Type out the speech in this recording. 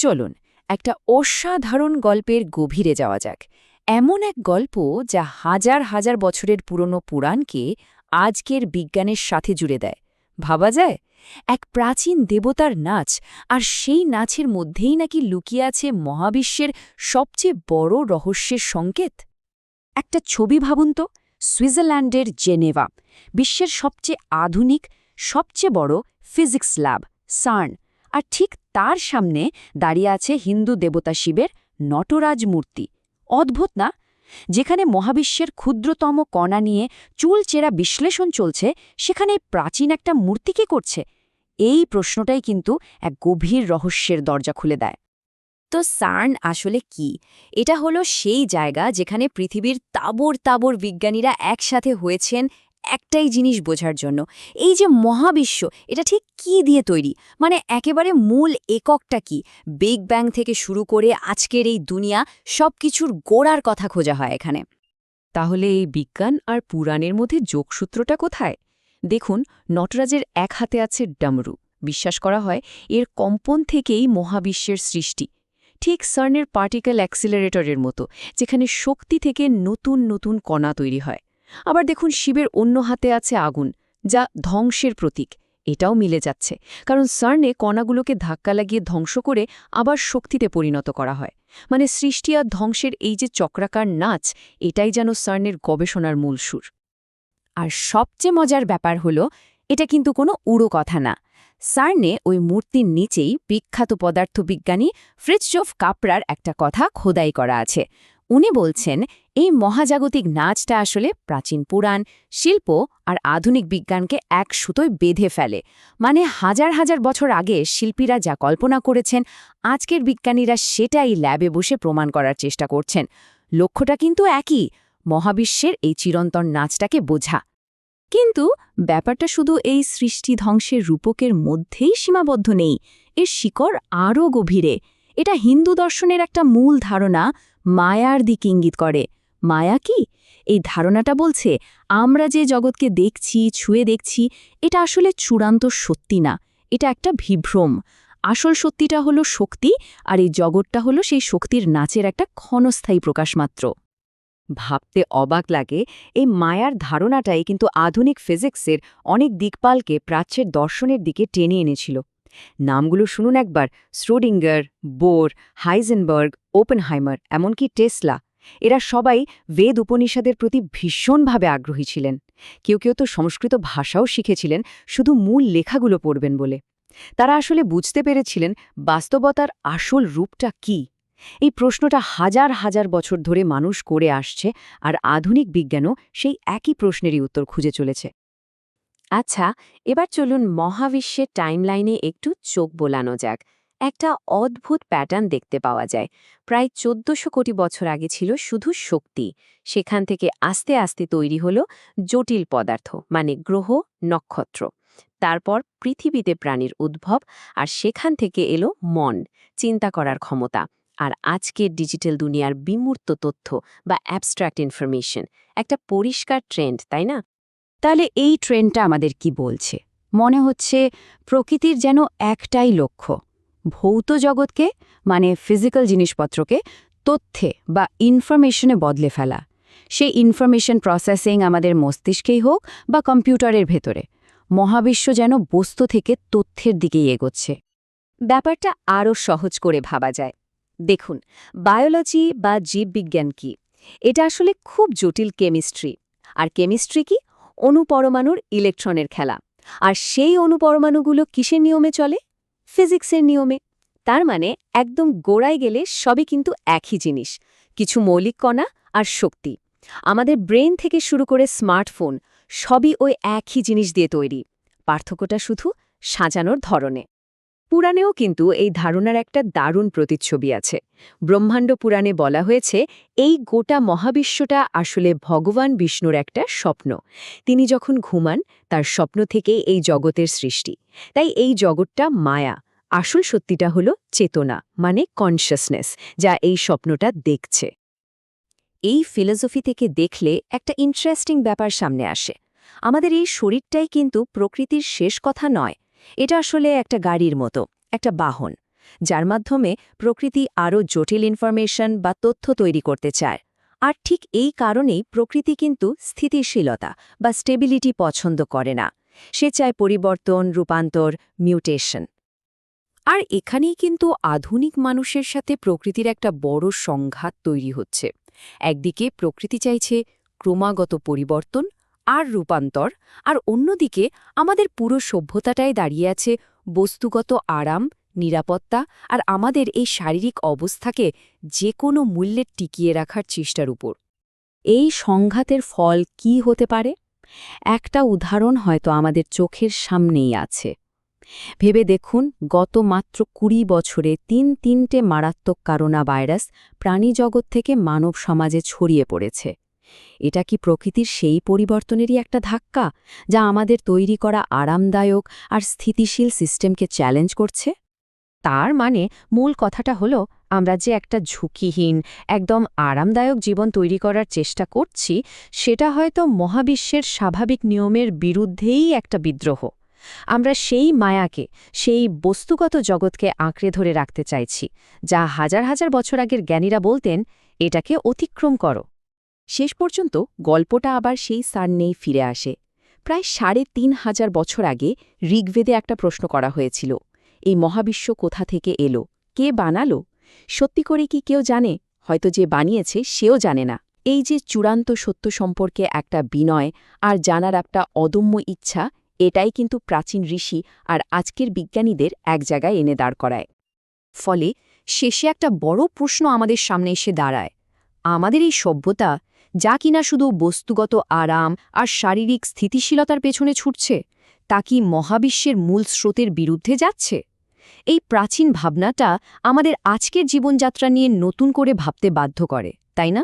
চলুন একটা অসাধারণ গল্পের গভীরে যাওয়া যাক। এমন এক গল্প যা হাজার হাজার বছরের পুরনো পুরাণকে আজকের বিজ্ঞানের সাথে জুড়ে দেয়। ভাবা যায়, এক প্রাচীন দেবতার নাচ, আর সেই নাচের মধ্যেই নাকি লুকিয়ে আছে মহাবিশ্বের সবচেয়ে বড় রহস্যের সংকেত। একটা ছবি ভাবুন তো, সুইজারল্যান্ডের জেনেভা, বিশ্বের সবচেয়ে আধুনিক, সবচেয়ে বড় ফিজিক্স ল্যাব সার্ন, আর ঠিক তার সামনে দাঁড়িয়ে আছে হিন্দু দেবতা শিবের নটরাজ মূর্তি। অদ্ভুত না? যেখানে মহাবিশ্বের ক্ষুদ্রতম কণা নিয়ে চুলচেরা বিশ্লেষণ চলছে, সেখানে প্রাচীন একটা মূর্তি কি করছে? এই প্রশ্নটাই কিন্তু এক গভীর রহস্যের দরজা খুলে দেয়। তো সার্ন আসলে কি? এটা হলো সেই জায়গা যেখানে পৃথিবীর তাবর তাবর বিজ্ঞানীরা একসাথে হয়েছেন একটাই জিনিস বোঝার জন্য, এই যে মহাবিশ্ব, এটা ঠিক কি দিয়ে তৈরি, মানে একেবারে মূল এককটা কি। বিগ ব্যাং থেকে শুরু করে আজকের এই দুনিয়া, সবকিছুর গোড়ার কথা খোঁজা হয় এখানে। তাহলে এই বিজ্ঞান আর পুরাণের মধ্যে যোগসূত্রটা কোথায়? দেখুন, নটরাজের এক হাতে আছে ডামরু। বিশ্বাস করা হয় এর কম্পন থেকেই মহাবিশ্বের সৃষ্টি, ঠিক সার্নের পার্টিকেল অ্যাক্সিলারেটরের মতো, যেখানে শক্তি থেকে নতুন নতুন কণা তৈরি হয়। আবার দেখুন, শিবের অন্য হাতে আছে আগুন, যা ধ্বংসের প্রতীক। এটাও মিলে যাচ্ছে, কারণ সার্নে কণাগুলোকে ধাক্কা লাগিয়ে ধ্বংস করে আবার শক্তিতে পরিণত করা হয়। মানে সৃষ্টি আর ধ্বংসের এই যে চক্রাকার নাচ, এটাই যেন সার্নের গবেষণার মূল সুর। আর সবচেয়ে মজার ব্যাপার হলো, এটা কিন্তু কোনো উড়ো কথা না। সার্নে ওই মূর্তির নিচেই বিখ্যাত পদার্থবিজ্ঞানী ফ্রিৎজোফ কাপরার একটা কথা খোদাই করা আছে। উনি বলছেন, এই মহাজাগতিক নাচটা আসলে প্রাচীন পুরাণ, শিল্প আর আধুনিক বিজ্ঞানকে এক সুতোয় বেঁধে ফেলে। মানে হাজার হাজার বছর আগে শিল্পীরা যা কল্পনা করেছেন, আজকের বিজ্ঞানীরা সেটাই ল্যাবে বসে প্রমাণ করার চেষ্টা করছেন। লক্ষ্যটা কিন্তু একই, মহাবিশ্বের এই চিরন্তন নাচটাকে বোঝা। কিন্তু ব্যাপারটা শুধু এই সৃষ্টি ধ্বংসের রূপকের মধ্যেই সীমাবদ্ধ নেই, এর শিকড় আরও গভীরে। এটা হিন্দু দর্শনের একটা মূল ধারণা, মায়ার দিকে ইঙ্গিত করে। মায়া কি? এই ধারণাটা বলছে, আমরা যে জগৎকে দেখছি, ছুঁয়ে দেখছি, এটা আসলে চূড়ান্ত সত্যি না, এটা একটা বিভ্রম। আসল সত্যিটা হলো শক্তি, আর এই জগৎটা হলো সেই শক্তির নাচের একটা ক্ষণস্থায়ী প্রকাশ মাত্র। ভাবতে অবাক লাগে, এই মায়ার ধারণাটাই কিন্তু আধুনিক ফিজিক্সের অনেক দিকপালকে প্রাচ্যের দর্শনের দিকে টেনে এনেছিল। নামগুলো শুনুন একবার: শ্রোডিঙ্গার, বোর, হাইজেনবার্গ, ওপেনহাইমার, এমনকি টেসলা। এরা সবাই বেদ উপনিষদের প্রতি ভীষণভাবে আগ্রহী ছিলেন। কেউ কেউ তো সংস্কৃত ভাষাও শিখেছিলেন শুধু মূল লেখাগুলো পড়বেন বলে। তারা আসলে বুঝতে পেরেছিলেন বাস্তবতার আসল রূপটা কী। এই প্রশ্নটা হাজার হাজার বছর ধরে মানুষ করে আসছে, আর আধুনিক বিজ্ঞানও সেই একই প্রশ্নেরই উত্তর খুঁজে চলেছে। আচ্ছা, এবার চলুন মহাবিশ্বের টাইমলাইনে একটু চোখ বোলানো যাক। একটা অদ্ভুত প্যাটার্ন দেখতে পাওয়া যায়। প্রায় ১৪০০ কোটি বছর আগে ছিল শুধু শক্তি। সেখান থেকে আস্তে আস্তে তৈরি হলো জটিল পদার্থ, মানে গ্রহ, নক্ষত্র। তারপর পৃথিবীতে প্রাণীর উদ্ভব, আর সেখান থেকে এলো মন, চিন্তা করার ক্ষমতা। আর আজকের ডিজিটাল দুনিয়ার বিমূর্ত তথ্য বা অ্যাবস্ট্রাক্ট ইনফরমেশন, একটা পরিষ্কার ট্রেন্ড, তাই না? তাহলে এই ট্রেন্ডটা আমাদের কি বলছে? মনে হচ্ছে প্রকৃতির যেন একটাই লক্ষ্য, ভৌত জগৎকে, মানে ফিজিক্যাল জিনিসপত্রকে, তথ্যে বা ইনফরমেশনে বদলে ফেলা। সেই ইনফরমেশন প্রসেসিং আমাদের মস্তিষ্কেই হোক বা কম্পিউটারের ভেতরে, মহাবিশ্ব যেন বস্তু থেকে তথ্যের দিকেই এগোচ্ছে। ব্যাপারটা আরও সহজ করে ভাবা যায়। দেখুন, বায়োলজি বা জীববিজ্ঞান কি? এটা আসলে খুব জটিল কেমিস্ট্রি। আর কেমিস্ট্রি কি? অণুপরমাণুর ইলেকট্রনের খেলা। আর সেই অণুপরমাণুগুলো কিসের নিয়মে চলে? ফিজিক্সের নিয়মে। তার মানে একদম গোড়ায় গেলে সবই কিন্তু একই জিনিস, কিছু মৌলিক কণা আর শক্তি। আমাদের ব্রেন থেকে শুরু করে স্মার্টফোন, সবই ওই একই জিনিস দিয়ে তৈরি। পার্থক্যটা শুধু সাজানোর ধরনে। পুরাণেও কিন্তু এই ধারণার একটা দারুণ প্রতিচ্ছবি আছে। ব্রহ্মাণ্ড পুরাণে বলা হয়েছে, এই গোটা মহাবিশ্বটা আসলে ভগবান বিষ্ণুর একটা স্বপ্ন। তিনি যখন ঘুমান, তার স্বপ্ন থেকে এই জগতের সৃষ্টি। তাই এই জগৎটা মায়া, আসল সত্যিটা হলো চেতনা, মানে কনশাসনেস, যা এই স্বপ্নটা দেখছে। এই ফিলসফি থেকে দেখলে একটা ইন্টারেস্টিং ব্যাপার সামনে আসে। আমাদের এই শরীরটাই কিন্তু প্রকৃতির শেষ কথা নয়। এটা আসলে একটা গাড়ির মতো, একটা বাহন। যার মাধ্যমে প্রকৃতি আরও জটিল ইনফরমেশন বা তথ্য তৈরি করতে চায়। আর ঠিক এই কারণেই প্রকৃতি কিন্তু স্থিতিশীলতা বা স্টেবিলিটি পছন্দ করে না। সে চায় পরিবর্তন, রূপান্তর, মিউটেশন। আর এখানেই কিন্তু আধুনিক মানুষের সাথে প্রকৃতির একটা বড় সংঘাত তৈরি হচ্ছে। একদিকে প্রকৃতি চাইছে ক্রমাগত পরিবর্তন আর রূপান্তর, আর অন্যদিকে আমাদের পুরো সভ্যতাটাই দাঁড়িয়ে আছে বস্তুগত আরাম, নিরাপত্তা আর আমাদের এই শারীরিক অবস্থাকে যে কোনো মূল্যে টিকিয়ে রাখার চেষ্টার উপর। এই সংঘাতের ফল কি হতে পারে? একটা উদাহরণ হয়তো আমাদের চোখের সামনেই আছে। ভেবে দেখুন, গত মাত্র ২০ বছরে তিনটে মারাত্মক করোনা ভাইরাস প্রাণীজগৎ থেকে মানব সমাজে ছড়িয়ে পড়েছে। এটা কি প্রকৃতির সেই পরিবর্তনেরই একটা ধাক্কা, যা আমাদের তৈরি করা আরামদায়ক আর স্থিতিশীল সিস্টেমকে চ্যালেঞ্জ করছে? তার মানে মূল কথাটা হলো, আমরা যে একটা ঝুঁকিহীন, একদম আরামদায়ক জীবন তৈরি করার চেষ্টা করছি, সেটা হয়তো মহাবিশ্বের স্বাভাবিক নিয়মের বিরুদ্ধেই একটা বিদ্রোহ। আমরা সেই মায়াকে, সেই বস্তুগত জগৎকে আঁকড়ে ধরে রাখতে চাইছি, যা হাজার হাজার বছর আগের জ্ঞানীরা বলতেন, এটাকে অতিক্রম করো। শেষ পর্যন্ত গল্পটা আবার সেই সারনেই ফিরে আসে। প্রায় ৩,৫০০ বছর আগে ঋগ্বেদে একটা প্রশ্ন করা হয়েছিল, এই মহাবিশ্ব কোথা থেকে এলো, কে বানালো? সত্যি করে কি কেউ জানে? হয়তো যে বানিয়েছে সেও জানে না। এই যে চূড়ান্ত সত্য সম্পর্কে একটা বিনয় আর জানার একটা অদম্য ইচ্ছা, এটাই কিন্তু প্রাচীন ঋষি আর আজকের বিজ্ঞানীদের এক জায়গায় এনে দাঁড় করায়। ফলে শেষে একটা বড় প্রশ্ন আমাদের সামনে এসে দাঁড়ায়, আমাদের এই সভ্যতা, যা কিনা শুধু বস্তুগত আরাম আর শারীরিক স্থিতিশীলতার পেছনে ছুটছে, তা কি মহাবিশ্বের মূল স্রোতের বিরুদ্ধে যাচ্ছে? এই প্রাচীন ভাবনাটা আমাদের আজকের জীবনযাত্রা নিয়ে নতুন করে ভাবতে বাধ্য করে, তাই না?